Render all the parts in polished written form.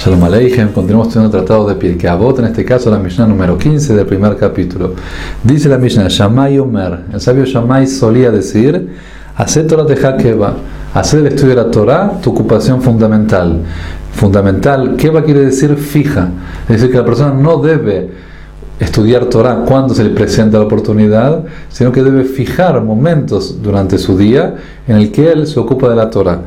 Shalom Aleichem, continuamos estudiando el tratado de Pirkei Avot, en este caso la Mishnah número 15 del primer capítulo. Dice la Mishnah, Shammai Omer, el sabio Shammai solía decir, hacé Torah Teja Keva, hacer el estudio de la Torah tu ocupación fundamental. Fundamental, Keva quiere decir fija, es decir que la persona no debe estudiar Torah cuando se le presenta la oportunidad, sino que debe fijar momentos durante su día en el que él se ocupa de la Torah.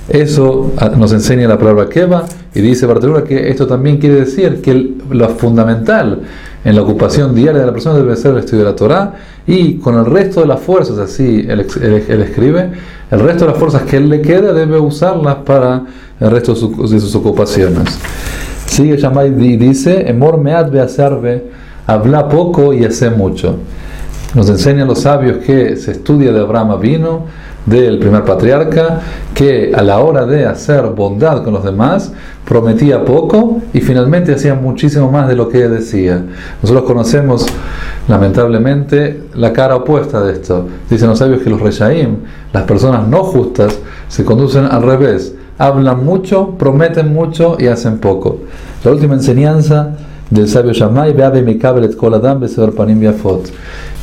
Eso nos enseña la palabra Keva, y dice Bartelura que esto también quiere decir que lo fundamental en la ocupación diaria de la persona debe ser el estudio de la Torah, y con el resto de las fuerzas, así él escribe, el resto de las fuerzas que él le queda debe usarlas para el resto de sus ocupaciones. Sigue Shammai y dice, Emor meat beasarve, habla poco y hace mucho. Nos enseñan los sabios que se estudia de Abraham Avinu, del primer patriarca, que a la hora de hacer bondad con los demás prometía poco y finalmente hacía muchísimo más de lo que decía. Nosotros conocemos lamentablemente la cara opuesta de esto. Dicen los sabios que los reshaim, las personas no justas, se conducen al revés, hablan mucho, prometen mucho y hacen poco. La última enseñanza del sabio Shammai,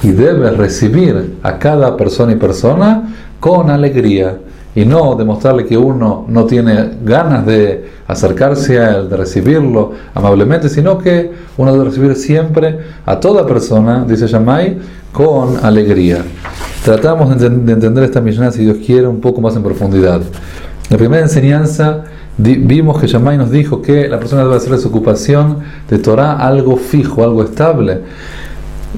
y debe recibir a cada persona y persona con alegría, y no demostrarle que uno no tiene ganas de acercarse a él, de recibirlo amablemente, sino que uno debe recibir siempre a toda persona, dice Shammai, con alegría. Tratamos de entender esta Mishnah, si Dios quiere, un poco más en profundidad. La primera enseñanza, vimos que Shammai nos dijo que la persona debe hacer de su ocupación de Torah algo fijo, algo estable.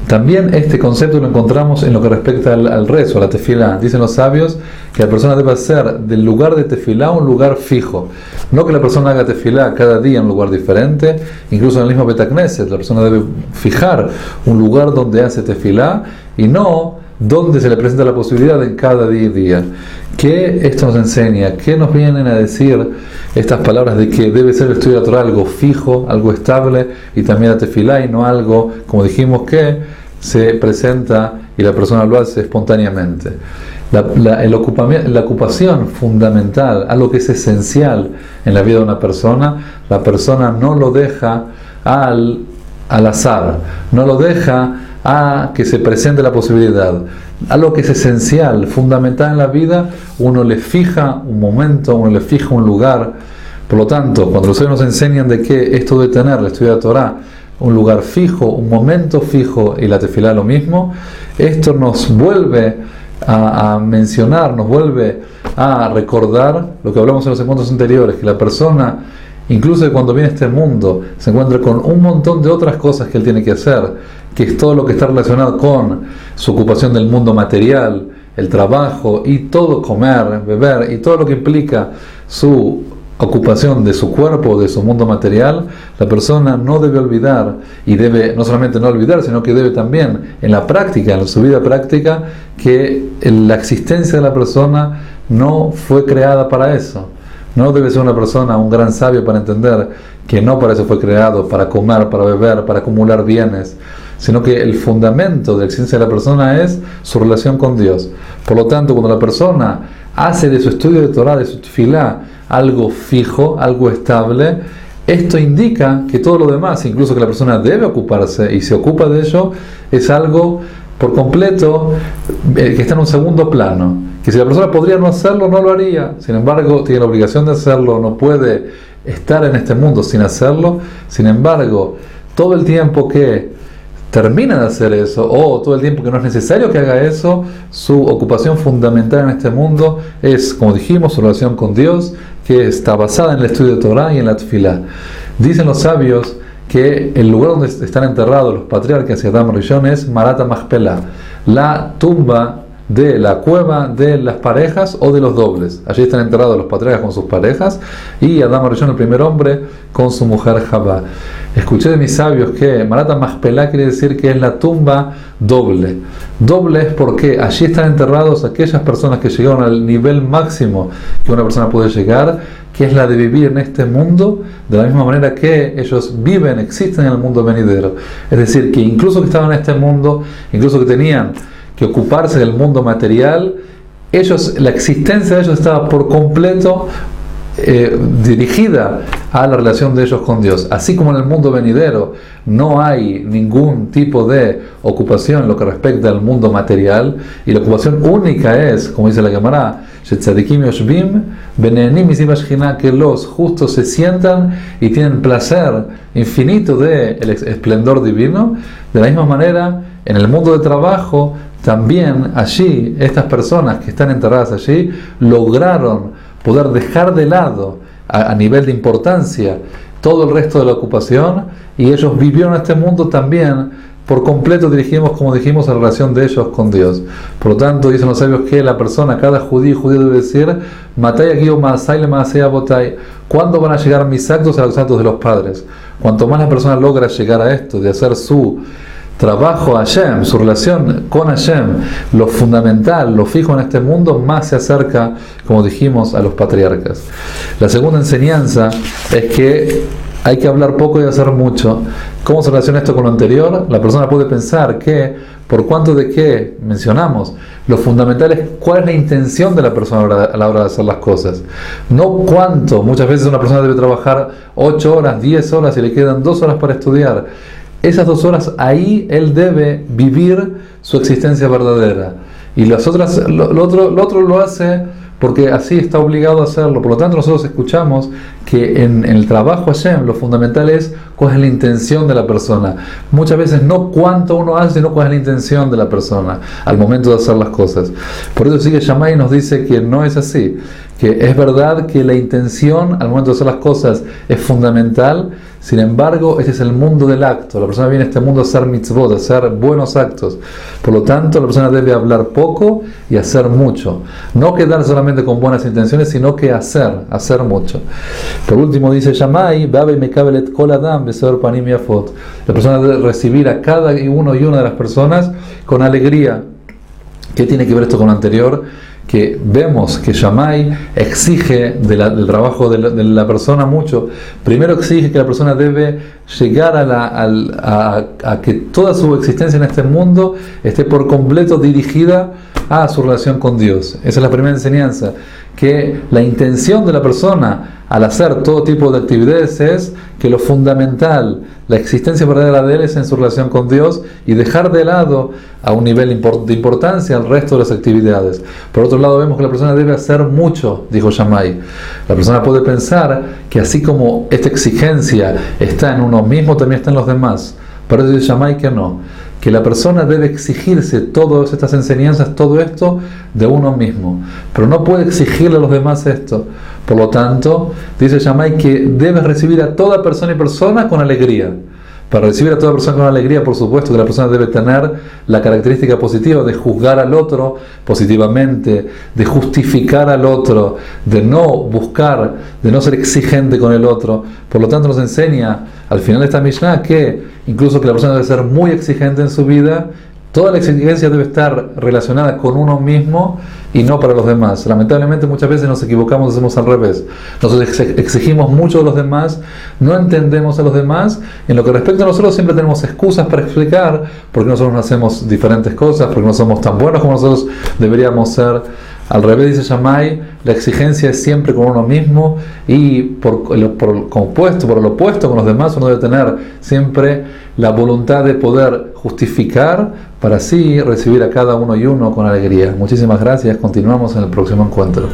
También este concepto lo encontramos en lo que respecta al rezo, a la tefilá. Dicen los sabios que la persona debe hacer del lugar de tefilá un lugar fijo. No que la persona haga tefilá cada día en un lugar diferente, incluso en el mismo Bet Knesset, la persona debe fijar un lugar donde hace tefilá y no donde se le presenta la posibilidad en cada día y día. ¿Qué esto nos enseña? ¿Qué nos vienen a decir estas palabras de que debe ser el estudio de la Torah algo fijo, algo estable, y también la tefilá, y no algo, como dijimos, que se presenta y la persona lo hace espontáneamente? La ocupación fundamental, algo que es esencial en la vida de una persona, la persona no lo deja al azar, no lo deja a que se presente la posibilidad. Algo que es esencial, fundamental en la vida, uno le fija un momento, uno le fija un lugar. Por lo tanto, cuando los sabios nos enseñan de que esto debe tener el estudio de la Torah un lugar fijo, un momento fijo, y la tefilá lo mismo, esto nos vuelve a mencionar, nos vuelve a recordar lo que hablamos en los encuentros anteriores, que la persona, incluso cuando viene a este mundo, se encuentra con un montón de otras cosas que él tiene que hacer, que es todo lo que está relacionado con su ocupación del mundo material, el trabajo y todo, comer, beber y todo lo que implica su ocupación de su cuerpo, de su mundo material. La persona no debe olvidar, y debe no solamente no olvidar, sino que debe también en la práctica, en su vida práctica, que la existencia de la persona no fue creada para eso. No debe ser una persona, un gran sabio, para entender que no para eso fue creado, para comer, para beber, para acumular bienes, sino que el fundamento de la existencia de la persona es su relación con Dios. Por lo tanto, cuando la persona hace de su estudio de Torah, de su tefilá, algo fijo, algo estable, esto indica que todo lo demás, incluso que la persona debe ocuparse y se ocupa de ello, es algo por completo que está en un segundo plano, que si la persona podría no hacerlo, no lo haría. Sin embargo, tiene la obligación de hacerlo, no puede estar en este mundo sin hacerlo. Sin embargo, todo el tiempo que termina de hacer eso, o todo el tiempo que no es necesario que haga eso, su ocupación fundamental en este mundo es, como dijimos, su relación con Dios, que está basada en el estudio de Torah y en la tefilá. Dicen los sabios que el lugar donde están enterrados los patriarcas y Adam Rishon es Marata Machpelah, la tumba de la cueva de las parejas o de los dobles. Allí están enterrados los patriarcas con sus parejas y Adam Rishon, el primer hombre, con su mujer Javá. Escuché de mis sabios que Marata Machpelah quiere decir que es la tumba doble. Doble es porque allí están enterrados aquellas personas que llegaron al nivel máximo que una persona puede llegar, que es la de vivir en este mundo de la misma manera que ellos viven, existen en el mundo venidero. Es decir, que incluso que estaban en este mundo, incluso que tenían que ocuparse del mundo material, ellos, la existencia de ellos estaba por completo dirigida a la relación de ellos con Dios. Así como en el mundo venidero no hay ningún tipo de ocupación en lo que respecta al mundo material, y la ocupación única es, como dice la Gemara, que los justos se sientan y tienen placer infinito del esplendor divino. De la misma manera, en el mundo de trabajo, también allí, estas personas que están enterradas allí, lograron poder dejar de lado, a nivel de importancia, todo el resto de la ocupación, y ellos vivieron este mundo también por completo dirigimos, como dijimos, la relación de ellos con Dios. Por lo tanto, dicen los sabios que la persona, cada judío debe decir, Matay aquí o Maasai le Maasei Abotai, ¿cuándo van a llegar mis actos a los actos de los padres? Cuanto más la persona logra llegar a esto, de hacer su trabajo a Hashem, su relación con Hashem, lo fundamental, lo fijo en este mundo, más se acerca, como dijimos, a los patriarcas. La segunda enseñanza es que hay que hablar poco y hacer mucho. ¿Cómo se relaciona esto con lo anterior? La persona puede pensar que, por cuanto de que mencionamos, lo fundamental es cuál es la intención de la persona a la hora de hacer las cosas. No cuánto. Muchas veces una persona debe trabajar 8 horas, 10 horas y le quedan 2 horas para estudiar. Esas 2 horas, ahí él debe vivir su existencia verdadera. Y las otras, lo otro lo hace porque así está obligado a hacerlo. Por lo tanto, nosotros escuchamos que en el trabajo Hashem lo fundamental es cuál es la intención de la persona. Muchas veces no cuánto uno hace, sino cuál es la intención de la persona al momento de hacer las cosas. Por eso sigue Shammai y nos dice que no es así, que es verdad que la intención al momento de hacer las cosas es fundamental. Sin embargo, ese es el mundo del acto. La persona viene a este mundo a hacer mitzvot, a hacer buenos actos. Por lo tanto, la persona debe hablar poco y hacer mucho. No quedar solamente con buenas intenciones, sino que hacer mucho. Por último, dice Shammai, la persona debe recibir a cada uno y una de las personas con alegría. ¿Qué tiene que ver esto con lo anterior? Que vemos que Shammai exige del trabajo de la persona mucho. Primero exige que la persona debe llegar a que toda su existencia en este mundo esté por completo dirigida a su relación con Dios. Esa es la primera enseñanza, que la intención de la persona al hacer todo tipo de actividades es que lo fundamental, la existencia verdadera de él es en su relación con Dios, y dejar de lado a un nivel de importancia el resto de las actividades. Por otro lado, vemos que la persona debe hacer mucho, dijo Shammai. La persona puede pensar que así como esta exigencia está en uno mismo, también está en los demás. Pero dice Shammai que no, que la persona debe exigirse todas estas enseñanzas, todo esto de uno mismo, pero no puede exigirle a los demás esto. Por lo tanto, dice Shammai que debes recibir a toda persona y persona con alegría. Para recibir a toda persona con alegría, por supuesto que la persona debe tener la característica positiva de juzgar al otro positivamente, de justificar al otro, de no buscar, de no ser exigente con el otro. Por lo tanto, nos enseña al final de esta Mishnah que incluso que la persona debe ser muy exigente en su vida. Toda la exigencia debe estar relacionada con uno mismo y no para los demás. Lamentablemente muchas veces nos equivocamos, hacemos al revés. Nosotros exigimos mucho de los demás, no entendemos a los demás. En lo que respecta a nosotros siempre tenemos excusas para explicar por qué nosotros no hacemos diferentes cosas, porque no somos tan buenos como nosotros deberíamos ser. Al revés, dice Shammai, la exigencia es siempre con uno mismo, y por el opuesto con los demás uno debe tener siempre la voluntad de poder justificar para así recibir a cada uno y uno con alegría. Muchísimas gracias, continuamos en el próximo encuentro.